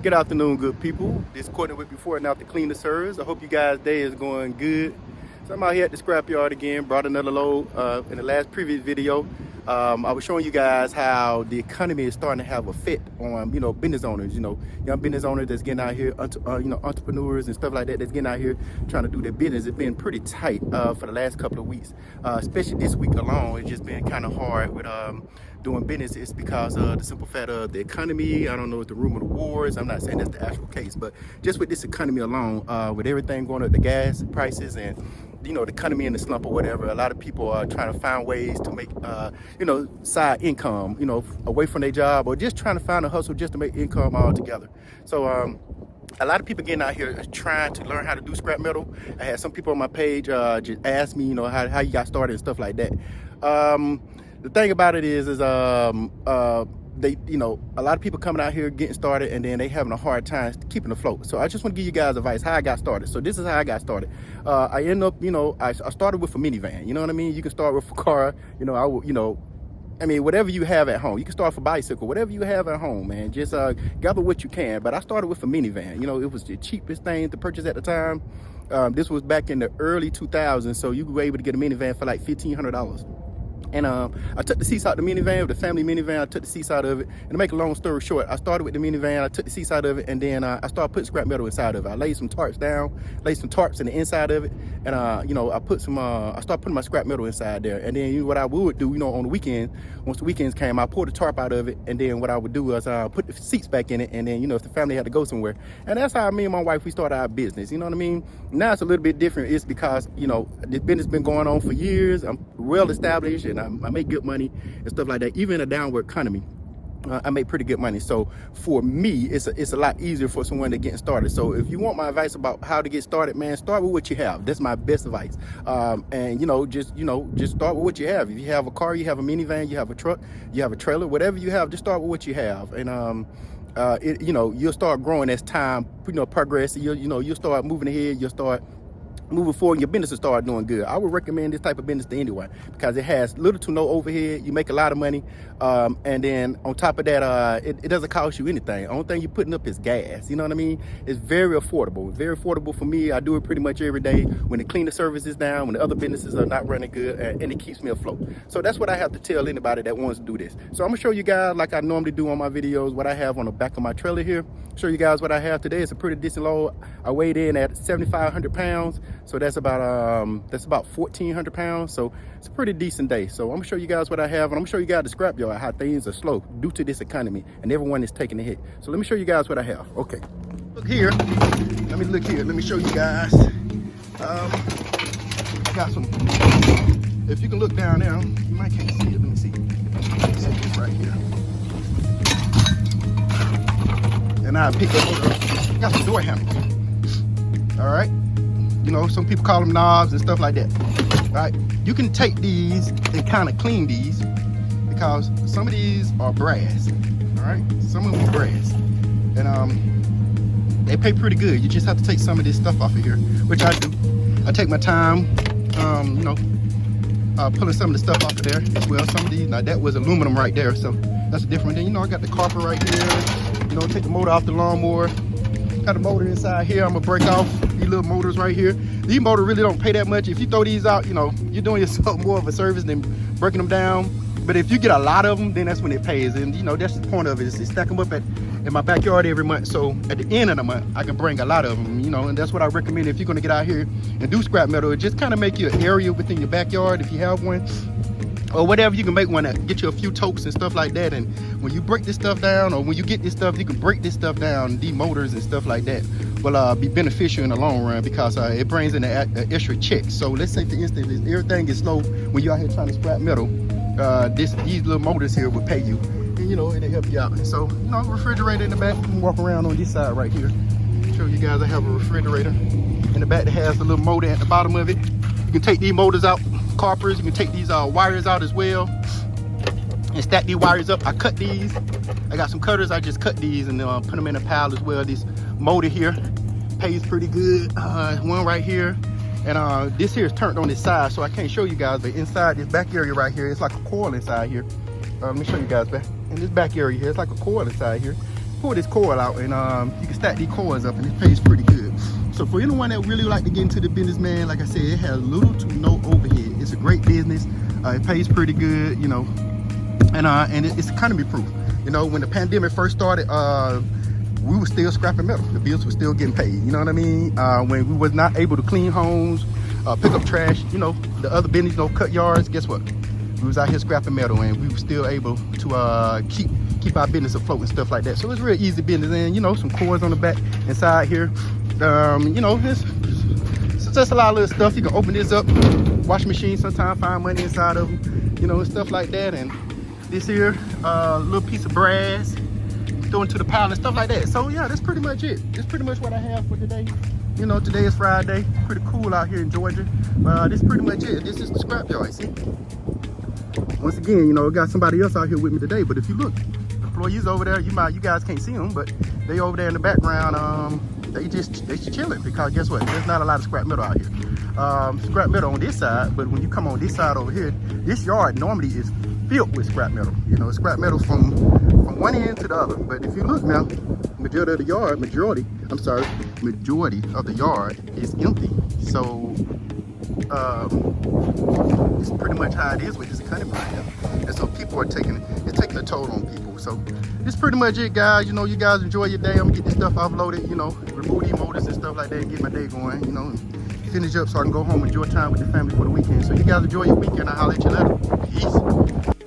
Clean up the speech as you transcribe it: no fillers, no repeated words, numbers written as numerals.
Good afternoon, good people. This Courtney with Before and After Cleaner Service. I hope you guys' day is going good. So I'm out here at the scrapyard again, brought another load. In the last previous video, I was showing you guys how the economy is starting to have an effect on, business owners, young business owners that's getting out here, entrepreneurs and stuff like that that's getting out here trying to do their business. It's been pretty tight for the last couple of weeks, especially this week alone. It's just been kind of hard with doing business. It's because of the simple fact of the economy. I don't know if the rumor of the wars. I'm not saying that's the actual case, but just with this economy alone, with everything going up, the gas prices and the economy in the slump or whatever, a lot of people are trying to find ways to make side income, away from their job, or just trying to find a hustle just to make income all together. So a lot of people getting out here trying to learn how to do scrap metal. I had some people on my page just ask me, how you got started and stuff like that. The thing about it is they, a lot of people coming out here getting started and then they having a hard time keeping afloat. So I just want to give you guys advice how I got started. So this is how I got started. I end up, I started with a minivan. You know what I mean? You can start with a car. Whatever you have at home. You can start with a bicycle, whatever you have at home, man. Just gather what you can. But I started with a minivan. It was the cheapest thing to purchase at the time. This was back in the early 2000s, so you were able to get a minivan for like $1,500. And I took the seats out the minivan, the family minivan. I took the seats out of it. And to make a long story short, I started with the minivan, I took the seats out of it, and then I started putting scrap metal inside of it. I laid some tarps down, laid some tarps in the inside of it, and I started putting my scrap metal inside there. And then what I would do, on the weekend, once the weekends came, I pulled the tarp out of it, and then what I would do was put the seats back in it, and then if the family had to go somewhere. And that's how me and my wife, we started our business. You know what I mean? Now it's a little bit different. It's because this business been going on for years. I'm well established, and I make good money and stuff like that. Even in a downward economy, I make pretty good money. So for me, it's a lot easier for someone to get started. So if you want my advice about how to get started, man, start with what you have. That's my best advice. And just start with what you have. If you have a car, you have a minivan, you have a truck, you have a trailer, whatever you have, just start with what you have. And you'll start growing as time progress. You'll start moving ahead. You'll start moving forward, your business will start doing good. I would recommend this type of business to anyone because it has little to no overhead. You make a lot of money, and then on top of that, it doesn't cost you anything. The only thing you're putting up is gas. You know what I mean? It's very affordable. Very affordable for me. I do it pretty much every day when the cleaner service is down, when the other businesses are not running good, and it keeps me afloat. So that's what I have to tell anybody that wants to do this. So I'm gonna show you guys, like I normally do on my videos, what I have on the back of my trailer here. Show you guys what I have today. It's a pretty decent load. I weighed in at 7,500 pounds. So that's about 1,400 pounds. So it's a pretty decent day. So I'm gonna show you guys what I have, and I'm gonna show you guys the scrapyard, how things are slow due to this economy, and everyone is taking a hit. So let me show you guys what I have. Okay, look here. Let me show you guys. I got some. If you can look down there, you might can't see it. Let me see. Let's see this right here. And I picked up. Got some door handles. All right. Some people call them knobs and stuff like that. All right, you can take these and kind of clean these because some of these are brass. All right, some of them are brass, and they pay pretty good. You just have to take some of this stuff off of here, which I do. I take my time, pulling some of the stuff off of there as well. Some of these, now that was aluminum right there, so that's a different thing. I got the carpet right here. Take the motor off the lawnmower. Got a motor inside here. I'm gonna break off these little motors right here. These motors really don't pay that much. If you throw these out, you're doing yourself more of a service than breaking them down. But if you get a lot of them, then that's when it pays. And that's the point of it, is to stack them up in my backyard every month. So at the end of the month, I can bring a lot of them, and that's what I recommend if you're gonna get out here and do scrap metal. Just kind of make you an area within your backyard if you have one. Or whatever, you can make one that get you a few totes and stuff like that. And when you break this stuff down, or when you get this stuff, you can break this stuff down. These motors and stuff like that will be beneficial in the long run because it brings in an extra check. So let's say, for instance, if everything is slow when you're out here trying to scrap metal, these little motors here will pay you, and it'll help you out. So refrigerator in the back. You can walk around on this side right here. Show you guys I have a refrigerator in the back that has a little motor at the bottom of it. You can take these motors out. Carpers, you can take these wires out as well and stack these wires up. I cut these. I got some cutters. I just cut these and put them in a pile as well. This motor here pays pretty good. One right here, and this here is turned on this side, so I can't show you guys, but inside this back area right here, it's like a coil inside here. Let me show you guys back in this back area here. It's like a coil inside here, pull this coil out, and you can stack these coils up, and it pays pretty good. So for anyone that really like to get into the business, man, like I said, it has little to no overhead. It's a great business. It pays pretty good, you know, and it's economy proof. You know, when the pandemic first started, we were still scrapping metal. The bills were still getting paid. You know what I mean? When we was not able to clean homes, pick up trash, you know, the other business, you know, cut yards. Guess what? We was out here scrapping metal, and we were still able to keep our business afloat and stuff like that. So it's real easy business, and you know, some cords on the back inside here. You know, it's just a lot of little stuff. You can open this up, washing machine, sometimes find money inside of them, you know, and stuff like that. And this here, little piece of brass, throw into the pile and stuff like that. So yeah, that's pretty much it. That's pretty much what I have for today. You know, today is Friday. Pretty cool out here in Georgia. This is pretty much it. This is the scrap yard. See, once again, you know, I got somebody else out here with me today. But if you look, employees over there, you guys can't see them, but they over there in the background. They just chilling, because guess what? There's not a lot of scrap metal out here. Scrap metal on this side, but when you come on this side over here, this yard normally is filled with scrap metal. You know, scrap metal from one end to the other. But if you look now, majority of the yard is empty. So it's pretty much how it is with this economy right now. And so people are taking a toll on people. So it's pretty much it, guys. You know, you guys enjoy your day. I'm gonna get this stuff offloaded, you know, remove these motors and stuff like that, and get my day going, you know, and finish up so I can go home and enjoy time with the family for the weekend. So you guys enjoy your weekend. I'll holler at you later. Peace.